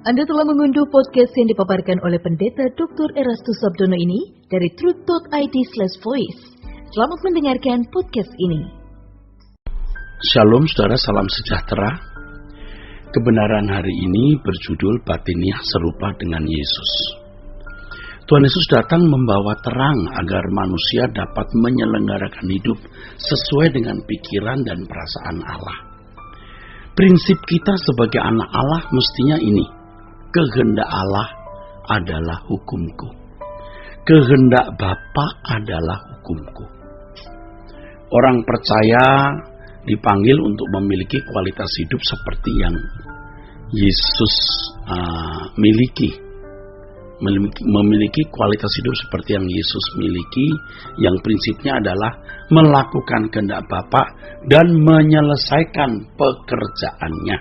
Anda telah mengunduh podcast yang dipaparkan oleh Pendeta Dr. Erastus Sabdono ini dari truth.id/voice. Selamat mendengarkan podcast ini. Shalom saudara, salam sejahtera. Kebenaran hari ini berjudul Batiniah Serupa dengan Yesus. Tuhan Yesus datang membawa terang agar manusia dapat menyelenggarakan hidup sesuai dengan pikiran dan perasaan Allah. Prinsip kita sebagai anak Allah mestinya ini: kehendak Allah adalah hukumku. Kehendak Bapa adalah hukumku. Orang percaya dipanggil untuk memiliki kualitas hidup seperti yang Yesus miliki. Memiliki kualitas hidup seperti yang Yesus miliki, yang prinsipnya adalah melakukan kehendak Bapa dan menyelesaikan pekerjaannya.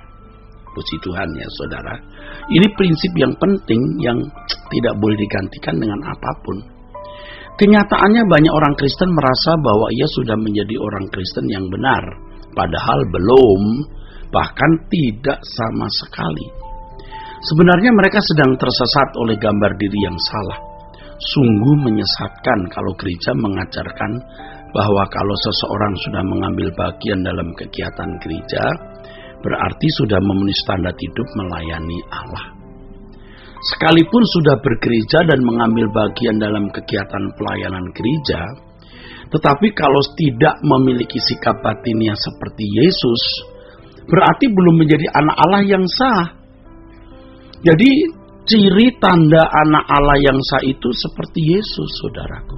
Puji Tuhan ya saudara. Ini prinsip yang penting yang tidak boleh digantikan dengan apapun. Kenyataannya banyak orang Kristen merasa bahwa ia sudah menjadi orang Kristen yang benar. Padahal belum, bahkan tidak sama sekali. Sebenarnya mereka sedang tersesat oleh gambar diri yang salah. Sungguh menyesatkan kalau gereja mengajarkan bahwa kalau seseorang sudah mengambil bagian dalam kegiatan gereja, berarti sudah memenuhi standar hidup melayani Allah. Sekalipun sudah bergereja dan mengambil bagian dalam kegiatan pelayanan gereja, tetapi kalau tidak memiliki sikap batinnya seperti Yesus, berarti belum menjadi anak Allah yang sah. Jadi ciri tanda anak Allah yang sah itu seperti Yesus, saudaraku.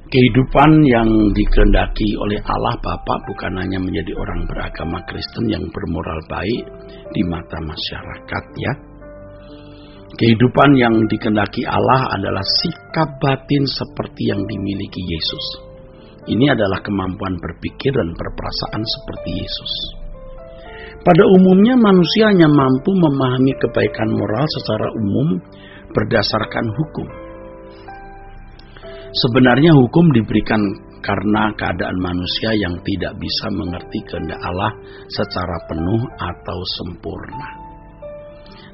Kehidupan yang dikehendaki oleh Allah Bapa bukan hanya menjadi orang beragama Kristen yang bermoral baik di mata masyarakat ya. Kehidupan yang dikehendaki Allah adalah sikap batin seperti yang dimiliki Yesus. Ini adalah kemampuan berpikir dan berperasaan seperti Yesus. Pada umumnya manusia hanya mampu memahami kebaikan moral secara umum berdasarkan hukum. Sebenarnya hukum diberikan karena keadaan manusia yang tidak bisa mengerti kehendak Allah secara penuh atau sempurna.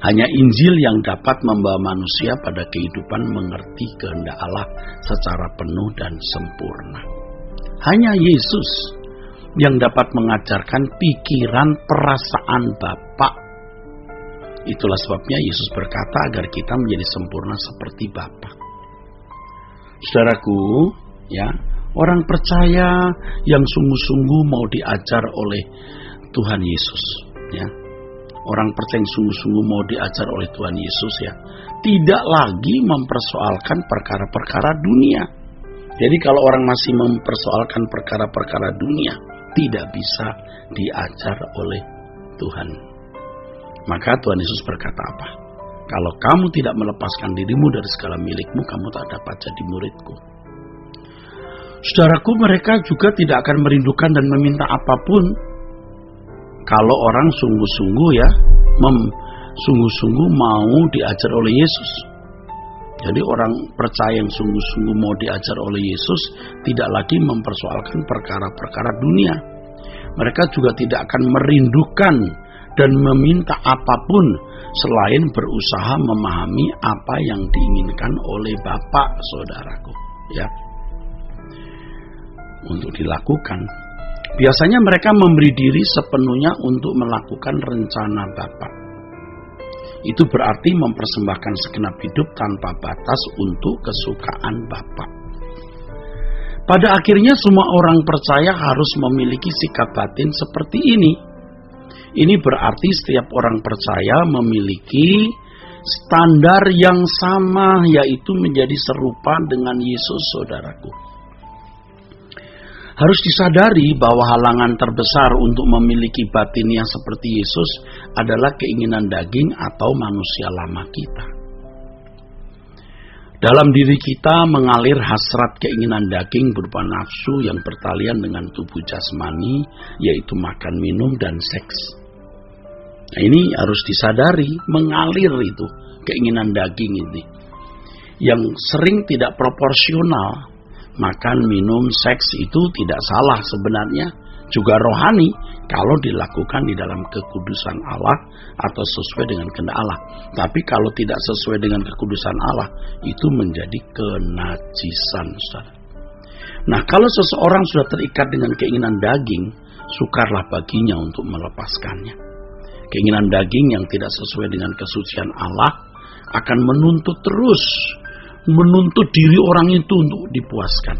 Hanya Injil yang dapat membawa manusia pada kehidupan mengerti kehendak Allah secara penuh dan sempurna. Hanya Yesus yang dapat mengajarkan pikiran perasaan Bapa. Itulah sebabnya Yesus berkata agar kita menjadi sempurna seperti Bapa. Saudaraku, ya, orang percaya yang sungguh-sungguh mau diajar oleh Tuhan Yesus, ya. Orang percaya yang sungguh-sungguh mau diajar oleh Tuhan Yesus, ya, tidak lagi mempersoalkan perkara-perkara dunia. Jadi kalau orang masih mempersoalkan perkara-perkara dunia, tidak bisa diajar oleh Tuhan. Maka Tuhan Yesus berkata apa? Kalau kamu tidak melepaskan dirimu dari segala milikmu, kamu tak dapat jadi muridku. Saudaraku, mereka juga tidak akan merindukan dan meminta apapun kalau orang sungguh-sungguh ya, sungguh-sungguh mau diajar oleh Yesus. Jadi orang percaya yang sungguh-sungguh mau diajar oleh Yesus tidak lagi mempersoalkan perkara-perkara dunia. Mereka juga tidak akan merindukan dan meminta apapun selain berusaha memahami apa yang diinginkan oleh Bapa, saudaraku, ya. Untuk dilakukan. Biasanya mereka memberi diri sepenuhnya untuk melakukan rencana Bapa. Itu berarti mempersembahkan segenap hidup tanpa batas untuk kesukaan Bapa. Pada akhirnya semua orang percaya harus memiliki sikap batin seperti ini. Ini berarti setiap orang percaya memiliki standar yang sama, yaitu menjadi serupa dengan Yesus, saudaraku. Harus disadari bahwa halangan terbesar untuk memiliki batin yang seperti Yesus adalah keinginan daging atau manusia lama kita. Dalam diri kita mengalir hasrat keinginan daging berupa nafsu yang bertalian dengan tubuh jasmani, yaitu makan, minum, dan seks. Nah, ini harus disadari, mengalir itu keinginan daging ini, yang sering tidak proporsional. Makan, minum, seks itu tidak salah sebenarnya, juga rohani kalau dilakukan di dalam kekudusan Allah atau sesuai dengan kehendak Allah. Tapi kalau tidak sesuai dengan kekudusan Allah, itu menjadi kenajisan, saudara. Nah, kalau seseorang sudah terikat dengan keinginan daging, sukarlah baginya untuk melepaskannya. Keinginan daging yang tidak sesuai dengan kesucian Allah akan menuntut diri orang itu untuk dipuaskan.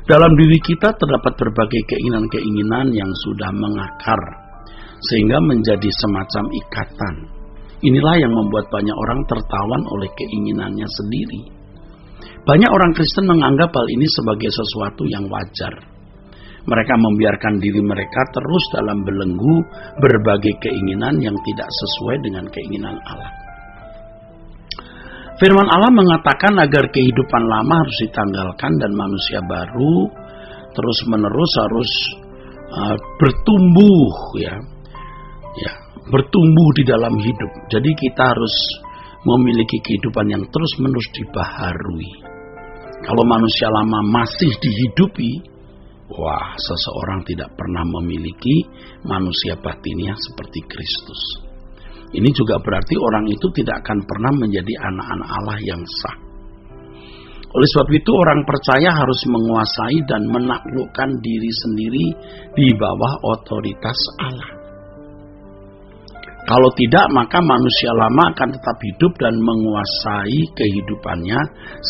Dalam diri kita terdapat berbagai keinginan-keinginan yang sudah mengakar, sehingga menjadi semacam ikatan. Inilah yang membuat banyak orang tertawan oleh keinginannya sendiri. Banyak orang Kristen menganggap hal ini sebagai sesuatu yang wajar. Mereka membiarkan diri mereka terus dalam belenggu berbagai keinginan yang tidak sesuai dengan keinginan Allah. Firman Allah mengatakan agar kehidupan lama harus ditanggalkan dan manusia baru terus-menerus harus bertumbuh, bertumbuh di dalam hidup. Jadi kita harus memiliki kehidupan yang terus-menerus dibaharui. Kalau manusia lama masih dihidupi, seseorang tidak pernah memiliki manusia batiniah seperti Kristus. Ini juga berarti orang itu tidak akan pernah menjadi anak-anak Allah yang sah. Oleh sebab itu orang percaya harus menguasai dan menaklukkan diri sendiri di bawah otoritas Allah. Kalau tidak, maka manusia lama akan tetap hidup dan menguasai kehidupannya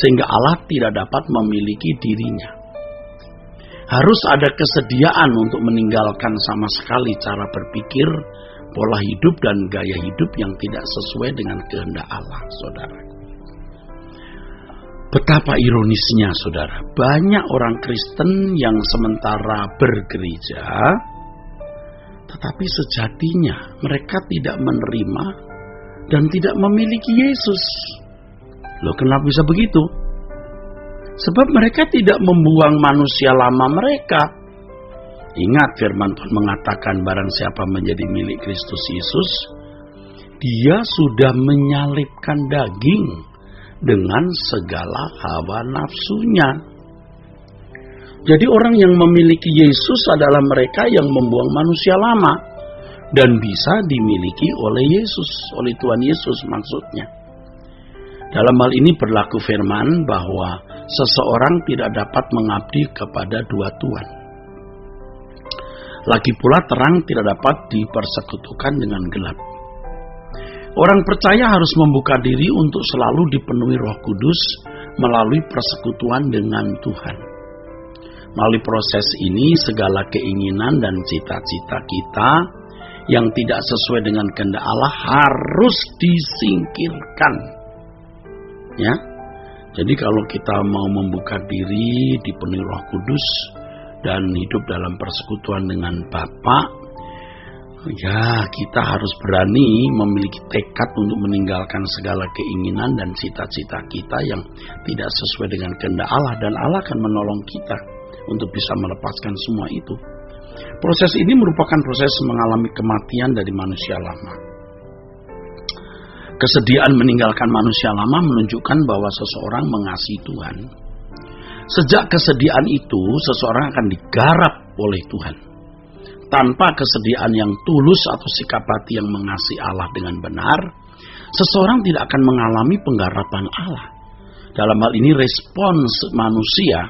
sehingga Allah tidak dapat memiliki dirinya. Harus ada kesediaan untuk meninggalkan sama sekali cara berpikir, pola hidup dan gaya hidup yang tidak sesuai dengan kehendak Allah, saudara. Betapa ironisnya, saudara. Banyak orang Kristen yang sementara bergereja, tetapi sejatinya mereka tidak menerima dan tidak memiliki Yesus. Loh, kenapa bisa begitu? Sebab mereka tidak membuang manusia lama mereka. Ingat firman Tuhan mengatakan barang siapa menjadi milik Kristus Yesus, dia sudah menyalibkan daging dengan segala hawa nafsunya. Jadi orang yang memiliki Yesus adalah mereka yang membuang manusia lama dan bisa dimiliki oleh Yesus, oleh Tuhan Yesus maksudnya. Dalam hal ini berlaku firman bahwa seseorang tidak dapat mengabdi kepada dua tuan. Lagi pula terang tidak dapat dipersekutukan dengan gelap. Orang percaya harus membuka diri untuk selalu dipenuhi Roh Kudus melalui persekutuan dengan Tuhan. Melalui proses ini segala keinginan dan cita-cita kita yang tidak sesuai dengan kehendak Allah harus disingkirkan. Ya. Jadi kalau kita mau membuka diri dipenuhi Roh Kudus dan hidup dalam persekutuan dengan Bapa, ya kita harus berani memiliki tekad untuk meninggalkan segala keinginan dan cita-cita kita yang tidak sesuai dengan kehendak Allah, dan Allah akan menolong kita untuk bisa melepaskan semua itu. Proses ini merupakan proses mengalami kematian dari manusia lama. Kesediaan meninggalkan manusia lama menunjukkan bahwa seseorang mengasihi Tuhan. Sejak kesediaan itu, seseorang akan digarap oleh Tuhan. Tanpa kesediaan yang tulus atau sikap hati yang mengasihi Allah dengan benar, seseorang tidak akan mengalami penggarapan Allah. Dalam hal ini respons manusia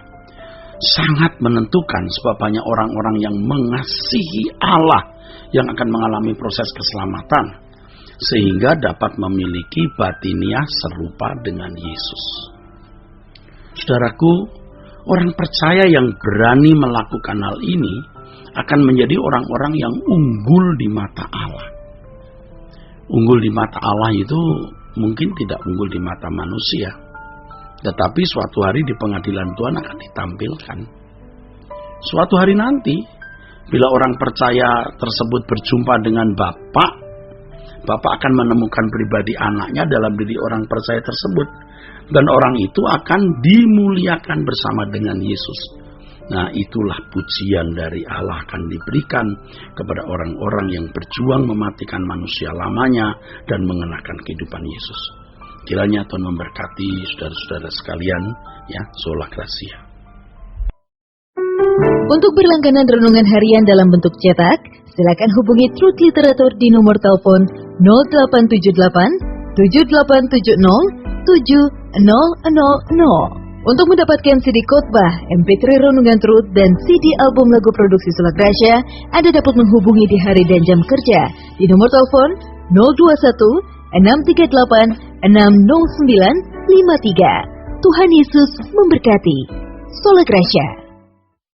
sangat menentukan, sebab banyak orang-orang yang mengasihi Allah yang akan mengalami proses keselamatan, sehingga dapat memiliki batiniah serupa dengan Yesus. Saudaraku, orang percaya yang berani melakukan hal ini akan menjadi orang-orang yang unggul di mata Allah. Unggul di mata Allah itu mungkin tidak unggul di mata manusia, tetapi suatu hari di pengadilan Tuhan akan ditampilkan. Suatu hari nanti, bila orang percaya tersebut berjumpa dengan Bapa akan menemukan pribadi anaknya dalam diri orang percaya tersebut. Dan orang itu akan dimuliakan bersama dengan Yesus. Nah, itulah pujian dari Allah akan diberikan kepada orang-orang yang berjuang mematikan manusia lamanya dan mengenakan kehidupan Yesus. Kiranya Tuhan memberkati saudara-saudara sekalian, ya, sola gratia. Untuk berlangganan renungan harian dalam bentuk cetak, silakan hubungi Truth Literatur di nomor telepon 0878 7870 7000. Untuk mendapatkan CD khotbah, MP3 Renungan Truth, dan CD album lagu produksi Sola Gracia, Anda dapat menghubungi di hari dan jam kerja di nomor telepon 021 638 60953. Tuhan Yesus memberkati. Sola Gracia.